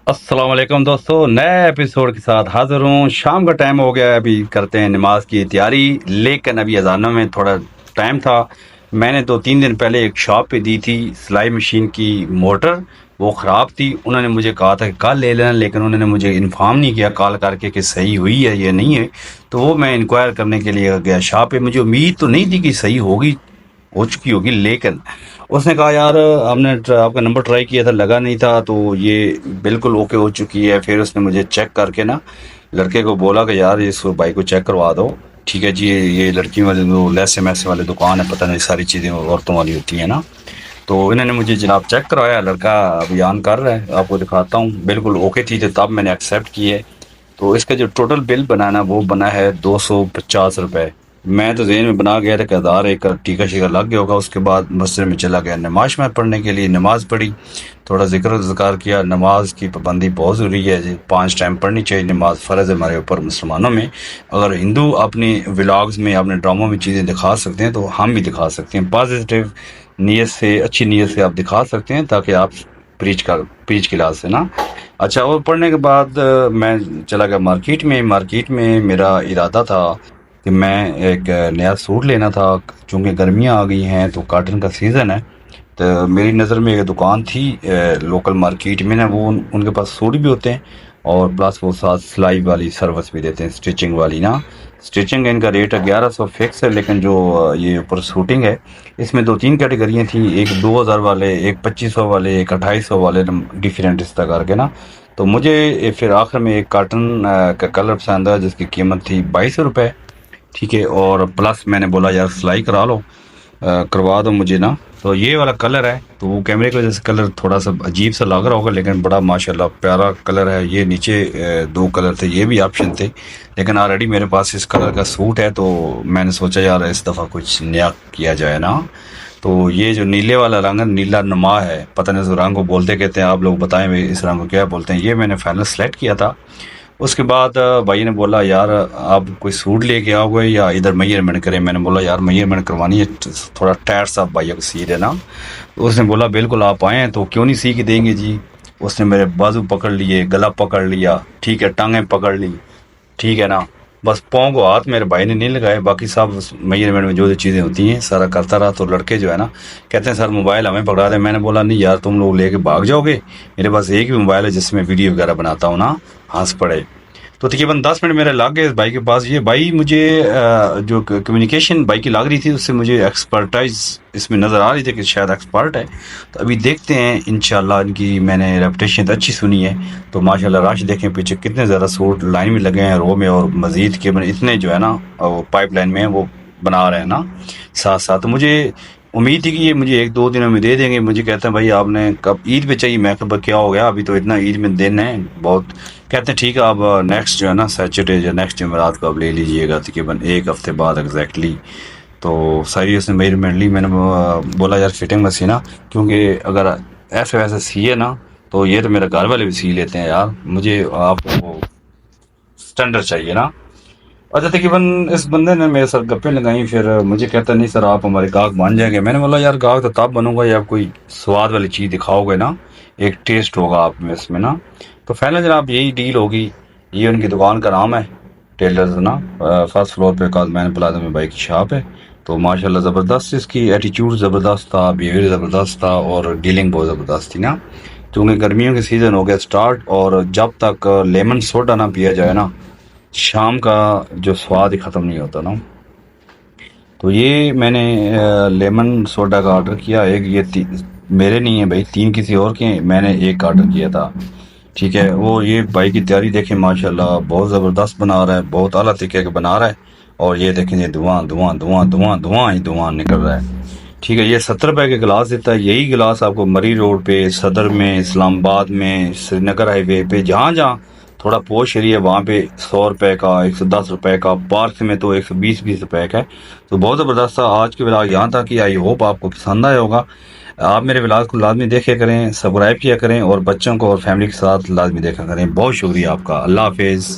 अस्सलाम वालेकुम दोस्तों, नए एपिसोड के साथ हाजिर हूँ। शाम का टाइम हो गया है, अभी करते हैं नमाज की तैयारी। लेकिन अभी अजानों में थोड़ा टाइम था। मैंने 2-3 दिन पहले एक शॉप पे दी थी सिलाई मशीन की मोटर, वो ख़राब थी। उन्होंने मुझे कहा था कि कल ले लेना, लेकिन उन्होंने मुझे इन्फॉर्म नहीं किया कॉल करके कि सही हुई है या नहीं है। तो वो मैं इंक्वायर करने के लिए गया शॉप पे। मुझे उम्मीद तो नहीं थी कि सही होगी, हो चुकी होगी, लेकिन उसने कहा यार हमने आपका नंबर ट्राई किया था, लगा नहीं था, तो ये बिल्कुल ओके हो चुकी है। फिर उसने मुझे चेक करके ना लड़के को बोला कि यार इस बाइक को चेक करवा दो। ठीक है जी, ये लड़कियों वाले वो लैसे मैसे वाले दुकान है, पता नहीं सारी चीज़ें औरतों वाली होती हैं ना। तो इन्होंने मुझे जनाब चेक करवाया, लड़का बयान कर रहा है, आपको दिखाता हूँ। बिल्कुल ओके थी, तो तब मैंने एक्सेप्ट की है। तो इसका जो टोटल बिल बना ना, वो बना है 250 रुपये। मैं तो ज़हन में बना गया था कि 1000 एक का टीका शीका लग गया होगा। उसके बाद मस्जिद में चला गया नमाज में पढ़ने के लिए। नमाज़ पढ़ी, थोड़ा ज़िक्र किया। नमाज की पाबंदी बहुत ज़रूरी है जी, 5 टाइम पढ़नी चाहिए नमाज, फ़र्ज़ है हमारे ऊपर मुसलमानों में। अगर हिंदू अपने व्लॉग्स में अपने ड्रामों में चीज़ें दिखा सकते हैं, तो हम भी दिखा सकते हैं। पॉजिटिव नीयत से, अच्छी नीयत से आप दिखा सकते हैं, ताकि आप प्रीच की लाज से ना। अच्छा, और पढ़ने के बाद मैं चला गया मार्केट में मेरा इरादा था कि मैं एक नया सूट लेना था। चूँकि गर्मियाँ आ गई हैं तो कॉटन का सीज़न है। तो मेरी नज़र में एक दुकान थी लोकल मार्केट में ना, वो उनके पास सूट भी होते हैं, और प्लस वो साथ सिलाई वाली सर्विस भी देते हैं, स्टिचिंग वाली ना। स्टिचिंग इनका रेट 1100 फिक्स है, लेकिन जो ये ऊपर शूटिंग है, इसमें 2-3 कैटेगरियाँ थी। एक 2000 वाले, एक 2500 वाले, एक 2800 वाले, डिफरेंट इस तरह करके ना। तो मुझे फिर आखिर में एक कॉटन का कलर पसंद आया, जिसकी कीमत थी 2200 रुपये। ठीक है, और प्लस मैंने बोला यार सिलाई करा लो, करवा दो मुझे ना। तो ये वाला कलर है, तो वो कैमरे की वजह से कलर थोड़ा सा अजीब सा लग रहा होगा, लेकिन बड़ा माशाल्लाह प्यारा कलर है। ये नीचे 2 कलर थे, ये भी ऑप्शन थे, लेकिन ऑलरेडी मेरे पास इस कलर का सूट है। तो मैंने सोचा यार इस दफ़ा कुछ नया किया जाए ना। तो ये जो नीले वाला रंग है, नीला नुमा है, पता नहीं इस रंग को बोलते कहते हैं, आप लोग बताएं भाई इस रंग को क्या बोलते हैं। ये मैंने फाइनल सेलेक्ट किया था। उसके बाद भाई ने बोला यार आप कोई सूट लेके आओगे या इधर मेजरमेंट करें। मैंने बोला यार मेजरमेंट करवानी है, थोड़ा टाइट सा भाइयों को सी देना। तो उसने बोला बिल्कुल आप आए हैं तो क्यों नहीं सी के देंगे जी। उसने मेरे बाजू पकड़ लिए, गला पकड़ लिया, ठीक है, टांगें पकड़ ली, ठीक है ना। बस पाँव को हाथ मेरे भाई ने नहीं लगाए, बाकी सब मेजरमेंट में जो जो चीज़ें होती हैं सारा करता रहा। तो लड़के जो है ना कहते हैं सर मोबाइल हमें पकड़ा दे। मैंने बोला नहीं यार, तुम लोग लेके भाग जाओगे, मेरे पास एक ही मोबाइल है जिसमें वीडियो वगैरह बनाता हूँ ना, हंस पड़े। तो तकरीबन 10 मिनट मेरे लग गए इस भाई के पास। ये भाई मुझे जो कम्युनिकेशन भाई की लग रही थी, उससे मुझे एक्सपर्टाइज इसमें नज़र आ रही थी कि शायद एक्सपर्ट है। तो अभी देखते हैं इंशाल्लाह। इनकी मैंने रेपुटेशन तो अच्छी सुनी है। तो माशाल्लाह रश देखें पीछे कितने ज़्यादा सूट लाइन में लगे हैं रो में, और मज़ीद के इतने जो है ना पाइप लाइन में वो बना रहे हैं ना साथ साथ। तो मुझे उम्मीद थी कि ये मुझे 1-2 दिनों में दे देंगे। मुझे कहते हैं भाई आपने कब ईद पे चाहिए। मैं कब क्या हो गया, अभी तो इतना ईद में दिन है बहुत। कहते हैं ठीक है आप नेक्स्ट जो है ना सैटरडे या नेक्स्ट जुमेरात को आप ले लीजिएगा, तकरीबन 1 हफ्ते बाद एग्जैक्टली। तो सारी उसने मेजरमेंट ली। मैंने बोला यार फिटिंग में सीना, क्योंकि अगर ऐसे वैसे सीए ना तो ये तो मेरे घर वाले भी सी लेते हैं यार, मुझे आपको स्टैंडर्ड चाहिए ना। अच्छा, तकरीबन इस बंदे ने मेरे सर गप्पे लगाई। फिर मुझे कहता नहीं सर आप हमारे गाहक बन जाएंगे। मैंने बोला यार गाहक तो तब बनूंगा या कोई स्वाद वाली चीज़ दिखाओगे ना, एक टेस्ट होगा आप में इसमें ना। तो फाइनल जनाब यही डील होगी। ये उनकी दुकान का नाम है टेलर्स ना, फर्स्ट फ्लोर पे काजमैन प्लाजा में बाइक की शॉप है। तो माशाल्लाह ज़बरदस्त इसकी एटीट्यूड ज़बरदस्त था, बिहेवियर ज़बरदस्त था, और डीलिंग बहुत ज़बरदस्त थी ना। क्योंकि गर्मियों के सीज़न हो गया स्टार्ट, और जब तक लेमन सोडा ना पिया जाए ना, शाम का जो स्वाद ही ख़त्म नहीं होता ना। तो ये मैंने लेमन सोडा का ऑर्डर किया एक। ये मेरे नहीं है भाई, 3 किसी और के हैं, मैंने एक ऑर्डर किया था। ठीक है, वो ये भाई की तैयारी देखें माशाल्लाह, बहुत ज़बरदस्त बना रहा है, बहुत आला तरीके का बना रहा है। और ये देखें ये धुआं धुआं धुआं धुआं धुआं ही धुआं निकल रहा है। ठीक है, ये 70 रुपए के गिलास देता है। यही गिलास आपको मरी रोड पे, सदर में, इस्लामाबाद में, श्रीनगर हाईवे पे, जहाँ जहाँ थोड़ा पोश एरिया, वहाँ पे 100 रुपए का, 110 रुपए का, पार्क में तो 120-20 रुपए का है। तो बहुत ज़बरदस्त था आज के व्लॉग यहाँ था कि आई होप आपको पसंद आया होगा। आप मेरे व्लॉग को लाजमी देखा करें, सब्सक्राइब किया करें, और बच्चों को और फैमिली के साथ लाजमी देखा करें। बहुत शुक्रिया आपका। अल्लाह हाफिज़।